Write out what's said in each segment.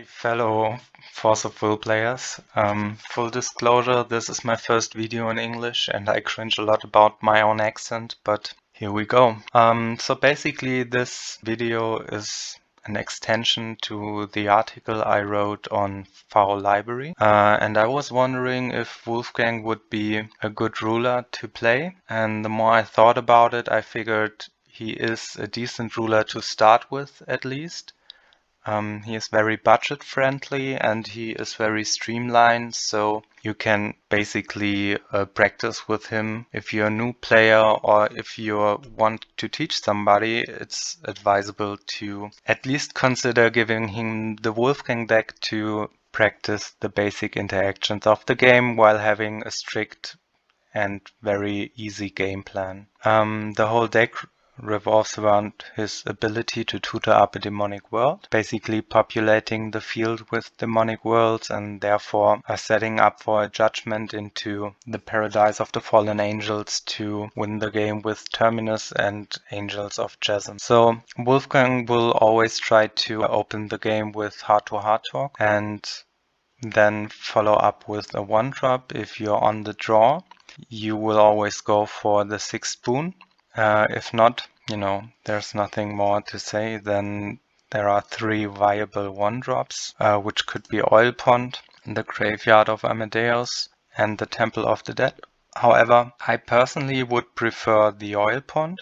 Hi, fellow Force of Will players. Full disclosure, this is my first video in English and I cringe a lot about my own accent, but here we go. So basically this video is an extension to the article I wrote on fowlibrary. And I was wondering if Wolfgang would be a good ruler to play. And the more I thought about it, I figured he is a decent ruler to start with, at least. He is very budget friendly and he is very streamlined, so you can basically practice with him. If you're a new player or if you want to teach somebody, it's advisable to at least consider giving him the Wolfgang deck to practice the basic interactions of the game while having a strict and very easy game plan. The whole deck revolves around his ability to tutor up a demonic world, basically populating the field with demonic worlds and therefore setting up for a judgment into the paradise of the fallen angels to win the game with Terminus and Angels of Chasm. So Wolfgang will always try to open the game with heart-to-heart talk and then follow up with a 1-drop. If you're on the draw, you will always go for the 6th Boon. If not, there's nothing more to say. Then there are 3 viable 1-drops, which could be Oil Pond, the Graveyard of Amadeus, and the Temple of the Dead. However, I personally would prefer the Oil Pond,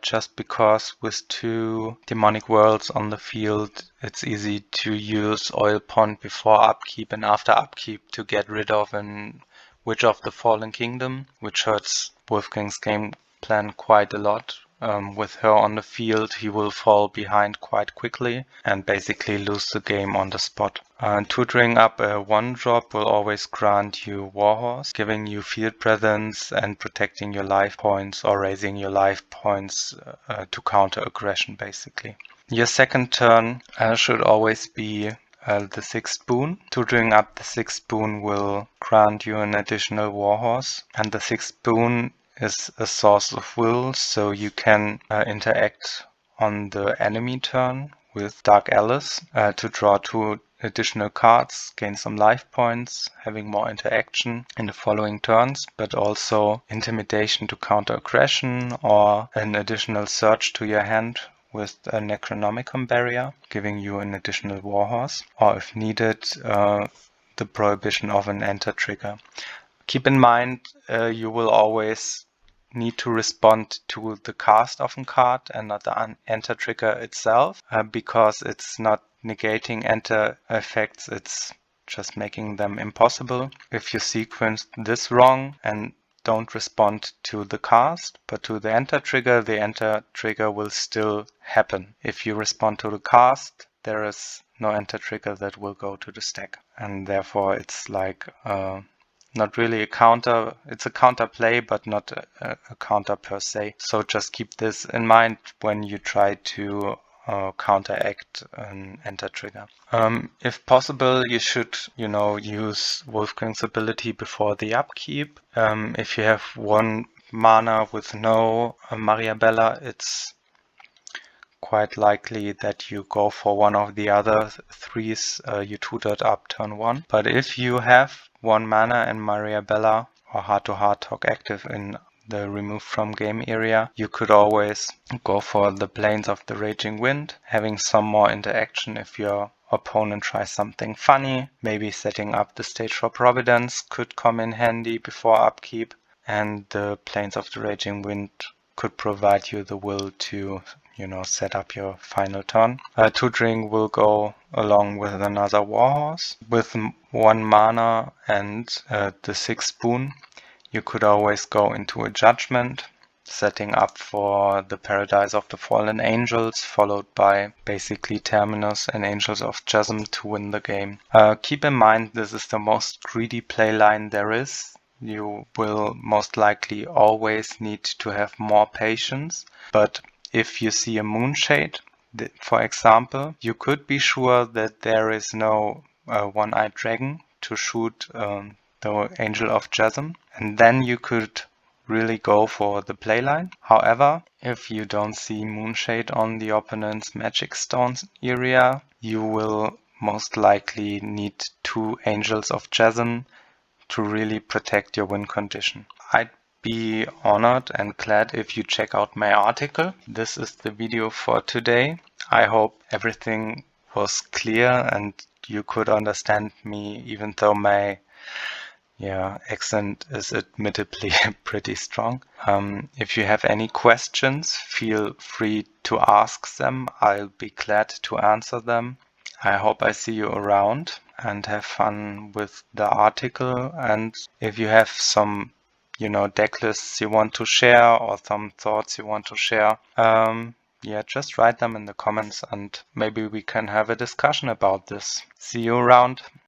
just because with 2 demonic worlds on the field, it's easy to use Oil Pond before upkeep and after upkeep to get rid of an Witch of the Fallen Kingdom, which hurts Wolfgang's game plan quite a lot. With her on the field, he will fall behind quite quickly and basically lose the game on the spot. Tutoring up a 1-drop will always grant you Warhorse, giving you field presence and protecting your life points or raising your life points to counter aggression, basically. Your second turn should always be the 6th Boon. Tutoring up the 6th Boon will grant you an additional Warhorse, and the 6th Boon is a source of will, so you can interact on the enemy turn with Dark Alice to draw 2 additional cards, gain some life points, having more interaction in the following turns, but also Intimidation to counter aggression or an additional search to your hand with a Necronomicon Barrier, giving you an additional Warhorse, or if needed, the prohibition of an enter trigger. Keep in mind, you will always need to respond to the cast of a card and not the enter trigger itself, because it's not negating enter effects, it's just making them impossible. If you sequence this wrong and don't respond to the cast, but to the enter trigger will still happen. If you respond to the cast, there is no enter trigger that will go to the stack. And therefore it's like not really a counter, it's a counter play, but not a counter per se. So just keep this in mind when you try to counteract an enter trigger. If possible, you should, use Wolfgang's ability before the upkeep. If you have 1 mana with no Mariabella, it's quite likely that you go for one of the other 3s you tutored up turn 1. But if you have 1 mana and Mariabella or heart-to-heart talk active in the remove from game area, you could always go for the Plains of the Raging Wind, having some more interaction if your opponent tries something funny. Maybe setting up the stage for Providence could come in handy before upkeep, and the Plains of the Raging Wind could provide you the will to set up your final turn. Tutoring will go along with another Warhorse. With 1 mana and the 6th Boon, you could always go into a Judgment, setting up for the Paradise of the Fallen Angels, followed by basically Terminus and Angels of Chasm to win the game. Keep in mind, this is the most greedy playline there is. You will most likely always need to have more patience, but if you see a Moonshade, for example, you could be sure that there is no one-eyed dragon to shoot the Angel of Chasm, and then you could really go for the playline. However, if you don't see Moonshade on the opponent's Magic Stones area, you will most likely need 2 Angels of Chasm to really protect your win condition. I'd be honored and glad if you check out my article. This is the video for today. I hope everything was clear and you could understand me, even though my accent is admittedly pretty strong. If you have any questions, feel free to ask them. I'll be glad to answer them. I hope I see you around and have fun with the article. And if you have some, deck lists you want to share or some thoughts you want to share, just write them in the comments and maybe we can have a discussion about this. See you around.